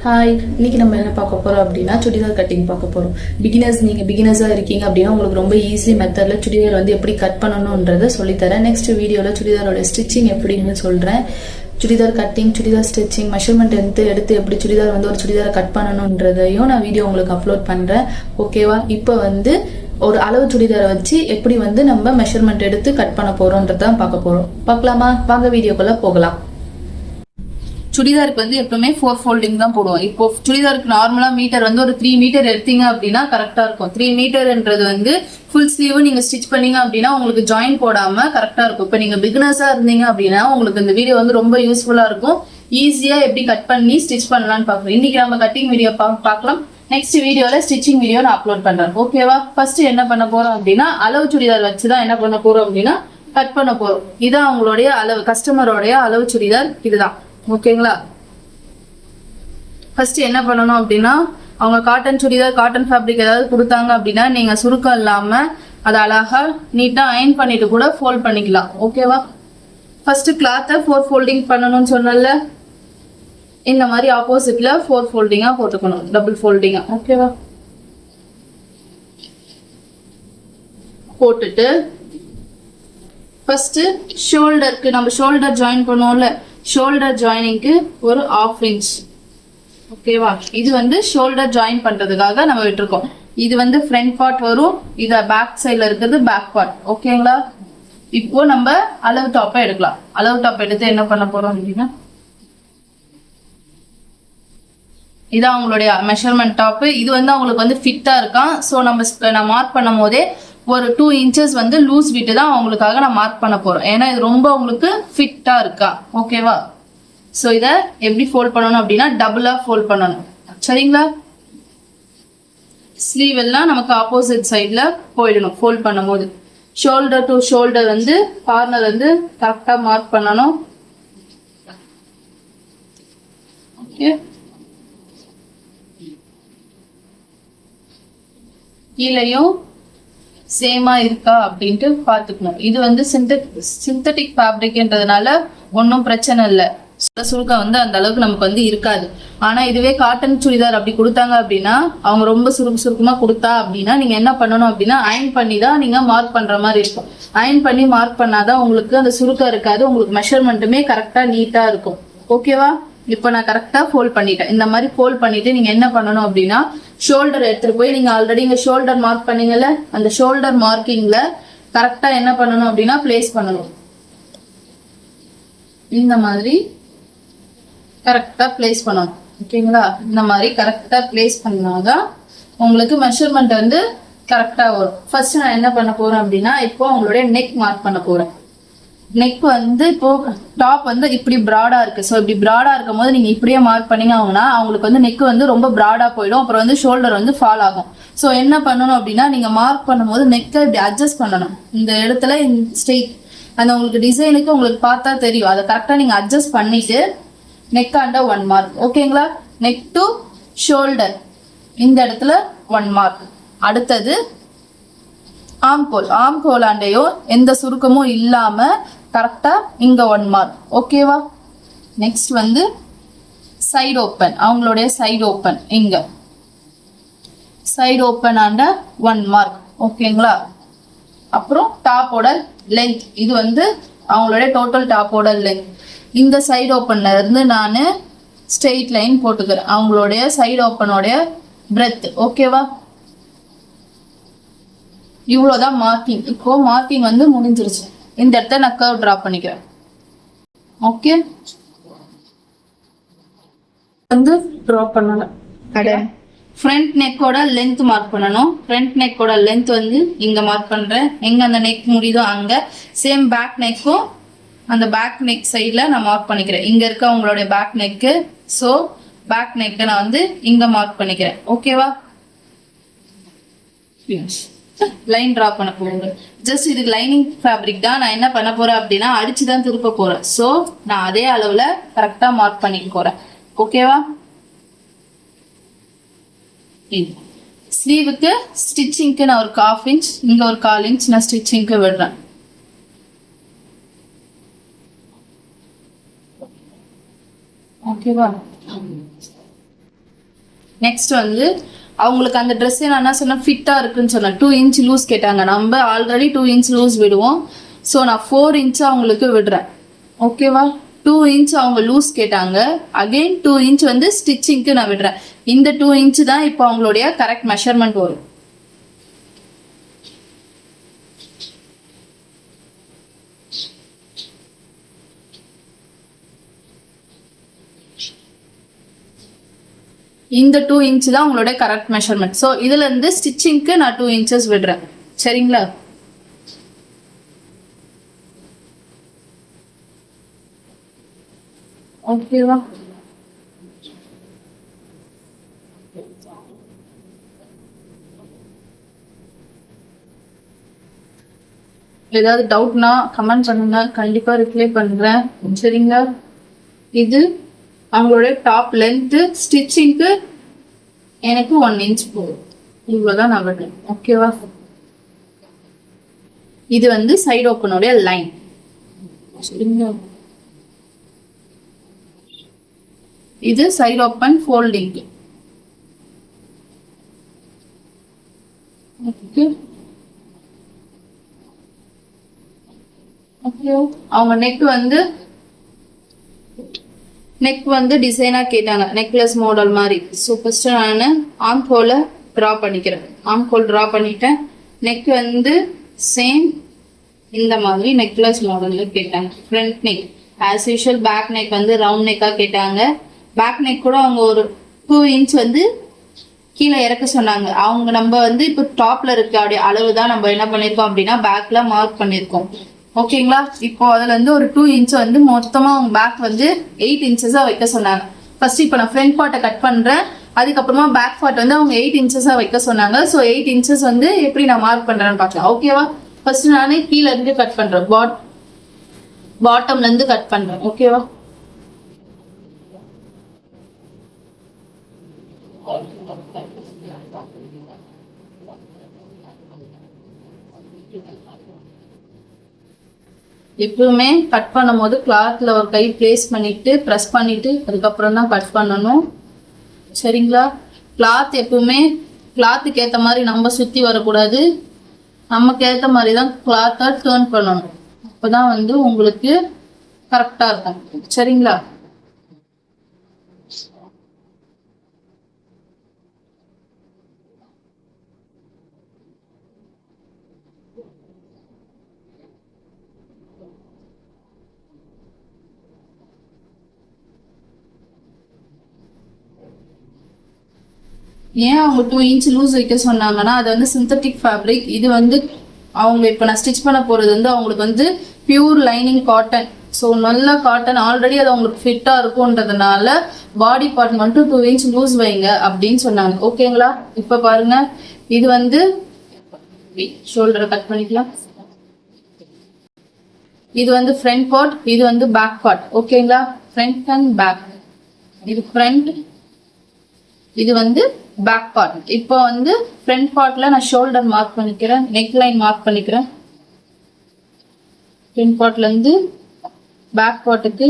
Hi, இன்னைக்கு நம்ம என்ன பார்க்க போறோம் அப்படின்னா சுடிதார் கட்டிங் பார்க்க போறோம். நீங்கள் பிகினர்ஸாக இருக்கீங்க அப்படின்னா உங்களுக்கு ரொம்ப ஈஸி மெத்தடில் சுடிதார் வந்து எப்படி கட் பண்ணணுன்றதை சொல்லித்தரேன். நெக்ஸ்ட் வீடியோவில் சுடிதாரோட ஸ்டிச்சிங் எப்படின்னு சொல்கிறேன். Churidar cutting, churidar stitching, measurement எடுத்து எப்படி சுடிதார் வந்து ஒரு சுடிதாரை கட் பண்ணணுன்றதையும் நான் வீடியோ உங்களுக்கு அப்லோட் பண்ணுறேன். ஓகேவா? இப்போ வந்து ஒரு அளவு சுடிதாரை வச்சு எப்படி வந்து நம்ம மெஷர்மெண்ட் எடுத்து கட் பண்ண போகிறோன்றதான் பார்க்க போகிறோம். பார்க்கலாமா? வாங்க வீடியோக்குள்ளே போகலாம். சுடிதாருக்கு வந்து எப்பவுமே 4 ஃபோல்டிங் தான் போடுவோம். இப்போ சுடிதாருக்கு நார்மலா மீட்டர் வந்து ஒரு 3 மீட்டர் எடுத்தீங்க அப்படின்னா கரெக்டா இருக்கும். 3 மீட்டர்ன்றது வந்து ஃபுல் ஸ்லீவ் நீங்க ஸ்டிச் பண்ணீங்க அப்படின்னா உங்களுக்கு ஜாயின் போடாம கரெக்டா இருக்கும். இப்போ நீங்க பிகினர்ஸா இருந்தீங்க அப்படின்னா உங்களுக்கு இந்த வீடியோ வந்து ரொம்ப யூஸ்ஃபுல்லா இருக்கும். ஈஸியா எப்படி கட் பண்ணி ஸ்டிச் பண்ணலாம்னு பாக்குறோம். இன்னைக்கு நம்ம கட்டிங் வீடியோ பார்க்கலாம். நெக்ஸ்ட் வீடியோல ஸ்டிச்சிங் வீடியோ நான் அப்லோட் பண்றேன். ஓகேவா? ஃபர்ஸ்ட் என்ன பண்ண போறோம் அப்படின்னா அளவு சுடிதார் வச்சுதான் என்ன பண்ண போறோம் அப்படின்னா கட் பண்ண போறோம். இதான் அவங்களுடைய அளவு, கஸ்டமரோடைய அளவு சுடிதார் இதுதான். ஓகேங்களா? ஃபர்ஸ்ட் என்ன பண்ணணும் அப்படின்னா அவங்க காட்டன் சுடிதார், காட்டன் ஃபேப்ரிக் ஏதாவது கொடுத்தாங்க அப்படின்னா நீங்க சுருக்கம் இல்லாம அதை அழகா நீட்டா அயன் பண்ணிட்டு கூட ஃபோல்ட் பண்ணிக்கலாம். ஓகேவா? ஃபர்ஸ்ட் கிளாத்தை 4 ஃபோல்டிங் பண்ணணும்னு சொன்னல, இந்த மாதிரி ஆப்போசிட்ல 4 ஃபோல்டிங்கா போட்டுக்கணும், டபுள் ஃபோல்டிங்கா. ஓகேவா? போட்டுட்டு ஃபர்ஸ்ட் ஷோல்டருக்கு நம்ம ஷோல்டர் ஜாயின் பண்ணுவோம்ல, ஷோல்டர் ஜாயினிங்க்கு ஒரு 1/2 இன்ச். ஓகேவா? இது வந்து ஷோல்டர் ஜாயின் பண்றதுக்காக நம்ம விட்டுருக்கோம். இது வந்து ஃப்ரண்ட் பார்ட் வரும், இத பேக் சைட்ல இருக்கிறது பேக் பார்ட். ஓகேங்களா? இப்போ நம்ம அளவு டாப்பை எடுக்கலாம். அளவு டாப் எடுத்து என்ன பண்ண போறோம் அப்படின்னா இதான் அவங்களுடைய மெஷர்மெண்ட் டாப். இது வந்து அவங்களுக்கு வந்து ஃபிட்டா இருக்கான். ஸோ நான் மார்க் பண்ணும் போதே ஒரு 2 இன்ச்சஸ் வந்து லூஸ் விட்டு தான் அவங்களுக்காக நான் மார்க் பண்ண போறோம். ஏன்னா இது ரொம்ப அவங்களுக்கு ஃபிட்டா இருக்கா. ஓகேவா? ஸோ இதை எப்படி ஃபோல்ட் பண்ணணும் அப்படின்னா டபுளா ஃபோல்ட் பண்ணணும். சரிங்களா? ஸ்லீவ் எல்லாம் நமக்கு ஆப்போசிட் சைட்ல போயிடணும் ஃபோல்ட் பண்ணும் போது. ஷோல்டர் டு ஷோல்டர் வந்து கார்னர் வந்து கரெக்டா மார்க் பண்ணணும். ஓகே, கீழையும் சேமா இருக்கா அப்படின்ட்டு பாத்துக்கணும். இது வந்து சிந்தட்டிக் ஃபேப்ரிக்ன்றதுனால ஒன்றும் பிரச்சனை இல்லை, சுருக்கம் வந்து அந்த அளவுக்கு நமக்கு வந்து இருக்காது. ஆனா இதுவே காட்டன் சுடிதார் அப்படி கொடுத்தாங்க அப்படின்னா அவங்க ரொம்ப சுருக்கமா கொடுத்தா அப்படின்னா நீங்க என்ன பண்ணணும் அப்படின்னா அயன் பண்ணி தான் நீங்க மார்க் பண்ற மாதிரி இருக்கும். அயன் பண்ணி மார்க் பண்ணாதான் உங்களுக்கு அந்த சுருக்கம் இருக்காது, உங்களுக்கு மெஷர்மெண்ட்டுமே கரெக்டா நீட்டா இருக்கும். ஓகேவா? இப்போ நான் கரெக்டா ஃபோல்ட் பண்ணிட்டேன். இந்த மாதிரி ஃபோல்ட் பண்ணிட்டு நீங்க என்ன பண்ணணும் அப்படின்னா ஷோல்டர் எடுத்துட்டு போய் நீங்க ஆல்ரெடி இங்க ஷோல்டர் மார்க் பண்ணீங்கல்ல, அந்த ஷோல்டர் மார்க்கிங்ல கரெக்டா என்ன பண்ணணும் அப்படின்னா பிளேஸ் பண்ணணும். இந்த மாதிரி கரெக்டா பிளேஸ் பண்ணணும். ஓகேங்களா? இந்த மாதிரி கரெக்டா பிளேஸ் பண்ணாதான் உங்களுக்கு மெஷர்மெண்ட் வந்து கரெக்டா வரும். ஃபர்ஸ்ட் நான் என்ன பண்ண போறேன் அப்படின்னா இப்போ உங்களுடைய நெக் மார்க் பண்ண போறேன். நெக் வந்து இப்போ டாப் வந்து இப்படி ப்ராடா இருக்கு. ஸோ இப்படி ப்ராடா இருக்கும் போது நீங்க இப்படியே மார்க் பண்ணீங்க ஆகுனா அவங்களுக்கு வந்து நெக் வந்து ரொம்ப ப்ராடா போயிடும். அப்புறம் வந்து ஷோல்டர் வந்து ஃபால் ஆகும். ஸோ என்ன பண்ணணும் அப்படின்னா நீங்க மார்க் பண்ணும்போது நெக்கை இப்படி அட்ஜஸ்ட் பண்ணணும். இந்த இடத்துல ஸ்ட்ரெயிட் அந்த உங்களுக்கு டிசைனுக்கு உங்களுக்கு பார்த்தா தெரியும், அதை கரெக்டா நீங்க அட்ஜஸ்ட் பண்ணிட்டு நெக் ஆண்ட 1 மார்க். ஓகேங்களா? நெக் டு ஷோல்டர் இந்த இடத்துல 1 மார்க். அடுத்தது ஆம்கோல் ஆண்டையோ எந்த சுருக்கமும் இல்லாம கரெக்டா இங்க 1 மார்க். ஓகேவா? நெக்ஸ்ட் வந்து சைடு ஓப்பன், அவங்களுடைய சைடு ஓப்பன் இங்க சைடு ஓப்பன் ஆண்ட 1 மார்க். ஓகேங்களா? அப்புறம் டாப்போட லென்த், இது வந்து அவங்களுடைய டோட்டல் டாப்போட லென்த். இந்த சைடு ஓப்பன்ல இருந்து நான் ஸ்ட்ரெயிட் லைன் போட்டுக்கிறேன் அவங்களுடைய சைடு ஓப்பனோடைய பிரெத். ஓகேவா? இவ்வளவுதான் மார்க்கிங். இப்போ மார்க்கிங் வந்து முடிஞ்சிருச்சு. இந்த இடத்த நான் கர்வ் டிரா பண்ணிக்கிறேன். ஓகே, வந்து டிரா பண்ணணும். ஃப்ரண்ட் நெக்கோட லென்த் மார்க் பண்ணணும். ஃப்ரண்ட் நெக்கோட லென்த் வந்து இங்க மார்க் பண்றேன். எங்க அந்த நெக் முடியுதோ அங்க. சேம் பேக் நெக்கும் அந்த பேக் நெக் சைட்ல நான் மார்க் பண்ணிக்கிறேன். இங்க இருக்க உங்களுடைய பேக் நெக்கு. ஸோ பேக் நெக்கை நான் வந்து இங்க மார்க் பண்ணிக்கிறேன். ஓகேவா? லைன் டிரா பண்ண போறேன். ஜஸ்ட் இதுக்கு லைனிங் ஃபேப்ரிக் தான். நான் என்ன பண்ண போறேன் அப்படின்னா அடிச்சுதான் திருப்ப போறேன். ஸோ நான் அதே அளவுல கரெக்டா மார்க் பண்ணிக்க போறேன். ஓகேவா? ஸ்லீவுக்கு ஸ்டிச்சிங்க்கு நான் ஒரு 1/2 இன்ச், இங்க ஒரு 1/4 இன்ச் நான் ஸ்டிச்சிங்க்கு விடுறேன். ஓகேவா? நெக்ஸ்ட் வந்து அவங்களுக்கு அந்த ட்ரெஸ் நான் என்ன சொன்னேன், ஃபிட்டாக இருக்குன்னு சொன்னேன். 2 இன்ச் லூஸ் கேட்டாங்க. நம்ம ஆல்ரெடி 2 இன்ச் லூஸ் விடுவோம். ஸோ நான் 4 இன்ச் அவங்களுக்கு விடுறேன். ஓகேவா? 2 இன்ச் அவங்க லூஸ் கேட்டாங்க. அகெயின் 2 இன்ச் வந்து ஸ்டிச்சிங்க்கு நான் விடுறேன். இந்த 2 இன்ச் தான் இப்போ அவங்களுடைய கரெக்ட் மெஷர்மெண்ட் வரும். இந்த 2 இன்ச் தான் உங்களோட கரெக்ட் மெஷர்மெண்ட். ஸோ இதுல இருந்து ஸ்டிச்சிங்க்கு நான் 2 இன்ச்சஸ் விடுறேன். சரிங்களா? ஓகேவா? ஏதாவது டவுட்னா கமெண்ட் பண்ணுங்க, கண்டிப்பா ரிப்ளை பண்றேன். சரிங்களா? இது அவங்களோட டாப் லென்த்து. ஸ்டிச்சிங்க்கு எனக்கு 1 இன்ச் போகும். இவ்வளோதான் நான் விடுறேன். ஓகேவா? இது வந்து சைடு ஓப்பனுடைய லைன். சரிங்களா? இது side open folding. Okay okay. அவங்க நெக் வந்து டிசைனா கேட்டாங்க, நெக்லஸ் மாடல் மாதிரி. ஸோ ஃபர்ஸ்ட் நான் ஆர்ம் ஹோலை ட்ரா பண்ணிக்கிறேன். ஆர்ம் ஹோல் ட்ரா பண்ணிட்டேன். நெக் வந்து சேம் இந்த மாதிரி நெக்லஸ் மாடல்ல கேட்டாங்க. Front neck as usual. Back neck வந்து ரவுண்ட் நெக்கா கேட்டாங்க. பேக் நெக் கூட அவங்க ஒரு 2 இன்ச் வந்து கீழே இறக்க சொன்னாங்க. அவங்க நம்ம வந்து இப்போ டாப்ல இருக்க அப்படியே அளவு தான் நம்ம என்ன பண்ணிருக்கோம் அப்படின்னா பேக்ல மார்க் பண்ணிருக்கோம். ஓகேங்களா? இப்போ அதுல இருந்து ஒரு 2 இன்ச் வந்து மொத்தமா அவங்க பேக் வந்து 8 இன்ச்சஸா வைக்க சொன்னாங்க. ஃபர்ஸ்ட் இப்போ நான் ஃப்ரண்ட் பார்ட்டை கட் பண்றேன். அதுக்கப்புறமா பேக் பார்ட் வந்து அவங்க 8 இன்ச்சஸா வைக்க சொன்னாங்க. ஸோ 8 இன்ச்சஸ் வந்து எப்படி நான் மார்க் பண்றேன்னு பார்க்கலாம். ஓகேவா? ஃபர்ஸ்ட் நானே கீழே இருந்து கட் பண்றேன். பாட்டம்ல இருந்து கட் பண்றேன். ஓகேவா? எப்பவுமே கட் பண்ணும் போது கிளாத்ல ஒரு கை பிளேஸ் பண்ணிட்டு ப்ரெஸ் பண்ணிட்டு அதுக்கப்புறம் தான் கட் பண்ணணும். சரிங்களா? கிளாத் எப்பவுமே கிளாத்துக்கு ஏற்ற மாதிரி நம்ம சுத்தி வரக்கூடாது. நமக்கு ஏற்ற மாதிரி தான் கிளாத்தை டேர்ன் பண்ணணும். அப்போதான் வந்து உங்களுக்கு கரெக்டா இருக்கும். சரிங்களா? ஏன் அவங்க 2 இன்ச் லூஸ் வைக்க சொன்னாங்கன்னா அது வந்து சிந்தட்டிக் ஃபேப்ரிக். இது வந்து அவங்க இப்போ நான் ஸ்டிச் பண்ண போறது வந்து அவங்களுக்கு வந்து பியூர் லைனிங் காட்டன். ஸோ நல்ல காட்டன் ஆல்ரெடி அது அவங்களுக்கு ஃபிட்டாக இருக்கும்ன்றதுனால பாடி பார்ட் மட்டும் 2 இன்ச் லூஸ் வைங்க அப்படின்னு சொன்னாங்க. ஓகேங்களா? இப்போ பாருங்க, இது வந்து ஷோல்டரை கட் பண்ணிக்கலாம். இது வந்து ஃப்ரண்ட் பார்ட், இது வந்து பேக் பார்ட். ஓகேங்களா? Front and back. இது ஃப்ரண்ட், இது வந்து பேக் பார்ட். இப்போ வந்து ஃப்ரண்ட் பார்ட்ல நான் ஷோல்டர் மார்க் பண்ணிக்கிறேன், நெக் லைன் மார்க் பண்ணிக்கிறேன். ஃப்ரண்ட் பார்ட்ல இருந்து பேக் பார்ட்டுக்கு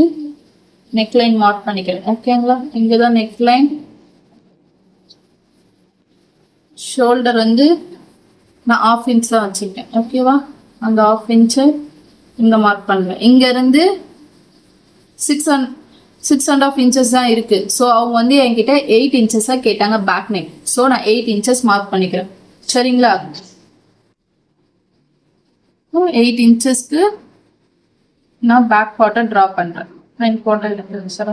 நெக் லைன் மார்க் பண்ணிக்கிறேன். ஓகேங்களா? இங்கதான் நெக் லைன். ஷோல்டர் வந்து நான் 1/2 இன்ச் தான் வச்சுருக்கேன். ஓகேவா? அந்த 1/2 இன்ச்சு இங்க மார்க் பண்ணுவேன். இங்க இருந்து 6.5 இன்ச்சஸ் தான் இருக்கு. ஸோ அவங்க வந்து என்கிட்ட 8 இன்ச்சஸா கேட்டாங்க பேக் நெக். ஸோ நான் 8 இன்ச்சஸ் மார்க் பண்ணிக்கிறேன். சரிங்களா? 8 இன்ச்சஸ்க்கு நான் பேக் பார்ட்டை ட்ரா பண்றேன். ஃப்ரண்ட் பார்ட்டை எடுத்து சார்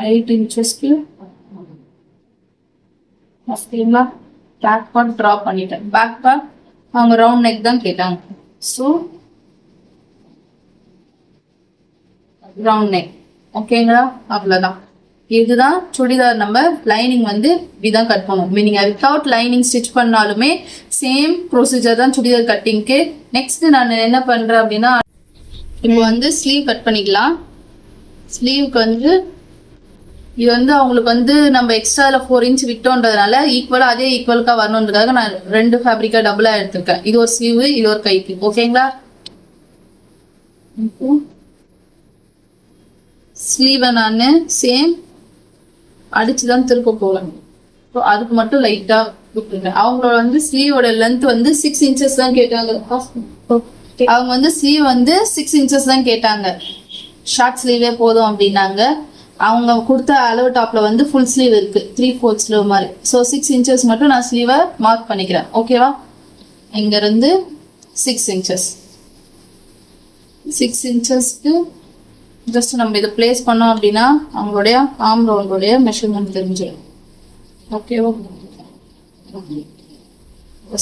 8 இன்ச்சஸ்க்கு ஓகேங்களா? பேக் பார்ட் ட்ரா பண்ணிட்டேன். பேக் பார்ட் அவங்க ரவுண்ட் நெக் தான் கேட்டாங்க. So round neck. ஓகேங்களா? அவ்வளோதான். இதுதான் சுடிதார். நம்ம லைனிங் வந்து இப்படிதான் கட் பண்ணுவோம். மீனிங் வித்தவுட் லைனிங் ஸ்டிச் பண்ணாலுமே சேம் ப்ரொசீஜர் தான் சுடிதார் கட்டிங்க்கு. நெக்ஸ்ட் நான் என்ன பண்றேன் அப்படின்னா இப்போ வந்து ஸ்லீவ் கட் பண்ணிக்கலாம். ஸ்லீவுக்கு வந்து இது வந்து அவங்களுக்கு வந்து நம்ம எக்ஸ்ட்ரா 4 இன்ச் விட்டோன்றதுனால ஈக்குவலா அதே ஈக்குவலுக்கா வரணுன்றதுக்காக நான் 2 ஃபேப்ரிக்கா டபுளா எடுத்திருக்கேன். இது ஒரு ஸ்லீவ், இது ஒரு கைக்கு. ஓகேங்களா? ஸ்லீவை நான் சேம் அடிச்சுதான் திருப்ப போவேன். ஸோ அதுக்கு மட்டும் லைட்டா விட்டுருங்க. அவங்களோட வந்து ஸ்லீவோட லென்த் வந்து 6 inches தான் கேட்டாங்க. அவங்க வந்து ஸ்லீவ் வந்து 6 inches தான் கேட்டாங்க. ஷார்ட் ஸ்லீவே போதும் அப்படின்னாங்க. அவங்க கொடுத்த அளவு டாப்ல வந்து ஃபுல் ஸ்லீவ் இருக்கு, 3/4 ஸ்லீவ் மாதிரி. ஸோ 6 inches மட்டும் நான் ஸ்லீவை மார்க் பண்ணிக்கிறேன். ஓகேவா? இங்க இருந்து 6 inches. 6 inchesக்கு ஜஸ்ட் நம்ம இதை பிளேஸ் பண்ணோம் அப்படின்னா அவங்களுடைய ஆர்ம் ரவுண்டோடைய மெஷர்மெண்ட் தெரிஞ்சிடும். ஓகேவா?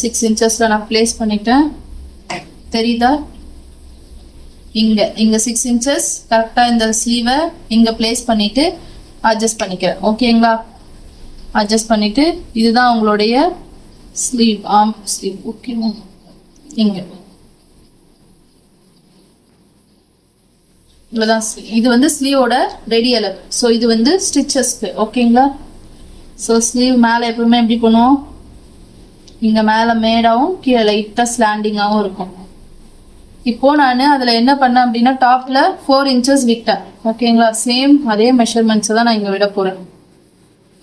6 inchesல நான் பிளேஸ் பண்ணிட்டேன். தெரியுதா? இங்க 6 inches கரெக்டா இந்த ஸ்லீவை இங்க பிளேஸ் பண்ணிட்டு அட்ஜஸ்ட் பண்ணிக்கிறேன். ஓகேங்களா? அட்ஜஸ்ட் பண்ணிட்டு இதுதான் அவங்களுடைய ஸ்லீவ், ஆர்ம் ஸ்லீவ். ஓகேவா? இங்க இவ்வளவுதான். இது வந்து ஸ்லீவோட ரெடி அளவு. ஸோ இது வந்து ஸ்டிச்சஸ்க்கு. ஓகேங்களா? ஸோ ஸ்லீவ் மேலே எப்பவுமே எப்படி பண்ணுவோம், இங்க மேலே மேடாவும் கீழே லைட்டா ஸ்லாண்டிங்காகவும் இருக்கும். இப்போ நான் அதில் என்ன பண்ணேன் அப்படின்னா டாப்ல 4 inches விட்டேன். ஓகேங்களா? சேம் அதே மெஷர்மெண்ட்ஸ் தான் நான் இங்கே விட போறேன்.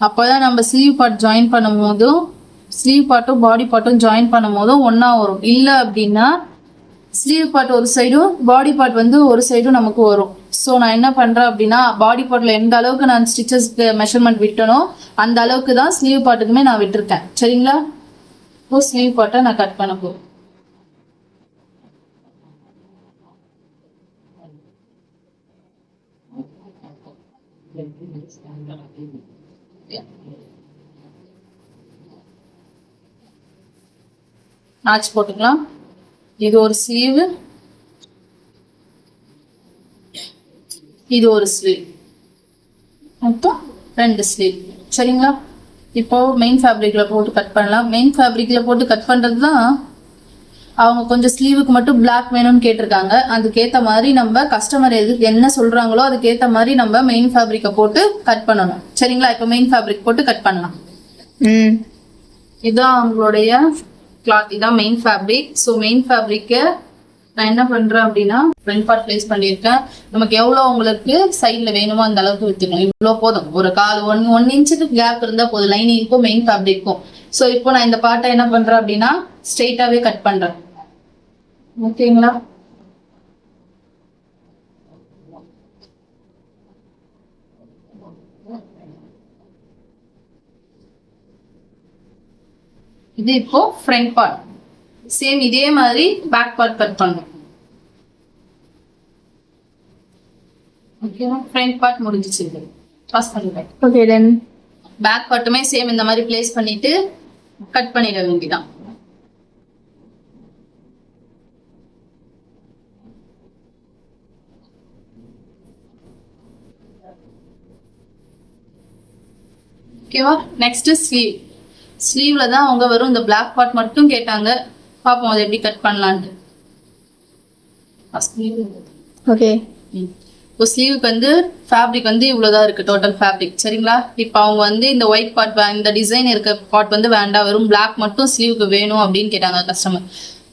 அப்போதான் நம்ம ஸ்லீவ் பார்ட் ஜாயின் பண்ணும் போதும் ஸ்லீவ் பார்ட்டும் பாடி பார்ட்டும் ஜாயின் பண்ணும் போதும் ஒன்னா வரும். இல்லை அப்படின்னா ஸ்லீவ் பார்ட் ஒரு சைடும் பாடி பார்ட் வந்து ஒரு சைடும் நமக்கு வரும். ஸோ நான் என்ன பண்றேன் அப்படின்னா பாடி பார்ட்ல எந்த அளவுக்கு நான் ஸ்டிச்சஸ்க்கு மெஷர்மெண்ட் விட்டனோ அந்த அளவுக்கு தான் ஸ்லீவ் பார்ட்டுக்குமே நான் விட்டுருக்கேன். சரிங்களா? இப்போ ஸ்லீவ் பார்ட்டை நான் கட் பண்ண போறேன். நாச் போட்டுக்கலாம். இது ஒரு ஸ்லீவ், இது ஒரு ஸ்லீவ், மொத்தம் 2 ஸ்லீவ். சரிங்களா? இப்போ மெயின் ஃபேப்ரிக்ல போட்டு கட் பண்ணலாம். மெயின் ஃபேப்ரிக்ல போட்டு கட் பண்றது தான் அவங்க கொஞ்சம் ஸ்லீவுக்கு மட்டும் பிளாக் வேணும்னு கேட்டிருக்காங்க. அதுக்கேற்ற மாதிரி நம்ம கஸ்டமர் என்ன சொல்றாங்களோ அதுக்கேற்ற மாதிரி நம்ம மெயின் ஃபேப்ரிக்கை போட்டு கட் பண்ணணும். சரிங்களா? இப்போ மெயின் ஃபேப்ரிக் போட்டு கட் பண்ணலாம். இதுதான் அவங்களுடைய கிளாத், இதான் மெயின் ஃபேப்ரிக். ஸோ மெயின் ஃபேப்ரிக்கை நான் என்ன பண்றேன் அப்படின்னா ஃப்ரண்ட் பார்ட் பிளேஸ் பண்ணியிருக்கேன். நமக்கு எவ்வளோ உங்களுக்கு சைட்ல வேணுமோ அந்த அளவுக்கு வித்துக்கணும். இவ்வளோ போதும். ஒரு கால் 1 inch கேப் இருந்தா போதும் லைனிங்க்கும் மெயின் ஃபேப்ரிக்கும். ஸோ இப்போ நான் இந்த பார்ட்டை என்ன பண்றேன் அப்படின்னா ஸ்ட்ரெயிட்டாவே கட் பண்றேன். ஓகேங்களா? இது இப்போ ஃப்ரண்ட் பார்ட். சேம் இதே மாதிரி பேக் பார்ட் கட் பண்ணணும். ஓகேவா? ஃப்ரண்ட் பார்ட் முடிஞ்சிச்சு. பாஸ் பண்ணிட்டேன். ஓகே, தென் பேக் பார்ட்டுமே சேம் இந்த மாதிரி பிளேஸ் பண்ணிட்டு கட் பண்ணிட வேண்டியதான். ஓகேவா? Next sleeve. ஸ்லீவ்ல தான் அவங்க வரும் இந்த பிளாக் பார்ட் மட்டும் கேட்டாங்க. பார்ப்போம் அதை எப்படி கட் பண்ணலான்ட்டு. ஓகே. இப்போ ஸ்லீவுக்கு வந்து ஃபேப்ரிக் வந்து இவ்வளோதான் இருக்கு டோட்டல் ஃபேப்ரிக். சரிங்களா? இப்போ அவங்க வந்து இந்த ஒயிட் பார்ட் இந்த டிசைன் இருக்க பார்ட் வந்து வேண்டாம், வெறும் பிளாக் மட்டும் ஸ்லீவுக்கு வேணும் அப்படின்னு கேட்டாங்க கஸ்டமர்.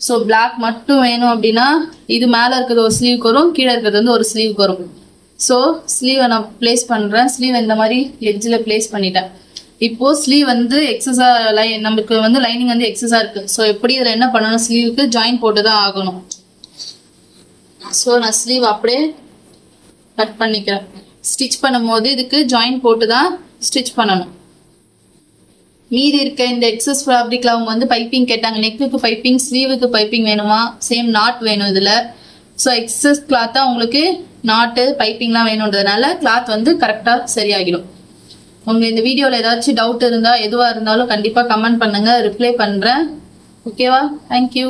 ஸோ பிளாக் மட்டும் வேணும் அப்படின்னா இது மேலே இருக்கிறது ஒரு ஸ்லீவுக்கு வரும், கீழே இருக்கிறது வந்து ஒரு ஸ்லீவுக்கு வரும். ஸோ ஸ்லீவை நான் பிளேஸ் பண்ணுறேன். ஸ்லீவ் இந்த மாதிரி எட்ஜில் பிளேஸ் பண்ணிட்டேன். இப்போ ஸ்லீவ் வந்து எக்ஸஸா நமக்கு வந்து லைனிங் வந்து எக்ஸஸா இருக்கு. ஸோ எப்படி இதில் என்ன பண்ணணும், ஸ்லீவுக்கு ஜாயின் போட்டு தான் ஆகணும். ஸோ நான் ஸ்லீவ் அப்படியே கட் பண்ணிக்கிறேன். ஸ்டிச் பண்ணும்போது இதுக்கு ஜாயின் போட்டு தான் ஸ்டிச் பண்ணணும். மீதி இருக்க இந்த எக்ஸஸ் ஃபேப்ரிக்ல அவங்க வந்து பைப்பிங் கேட்டாங்க. நெக்குக்கு பைப்பிங், ஸ்லீவுக்கு பைப்பிங் வேணுமா, சேம் நாட் வேணும் இதில். ஸோ எக்ஸஸ் கிளாத்தா உங்களுக்கு நாட்டு பைப்பிங்லாம் வேணுன்றதுனால கிளாத் வந்து கரெக்டாக சரியாகிடும். உங்கள் இந்த வீடியோவில் ஏதாச்சும் டவுட் இருந்தால் எதுவாக இருந்தாலும் கண்டிப்பாக கமெண்ட் பண்ணுங்கள், ரிப்ளை பண்ணுறேன். ஓகேவா? தேங்க்யூ.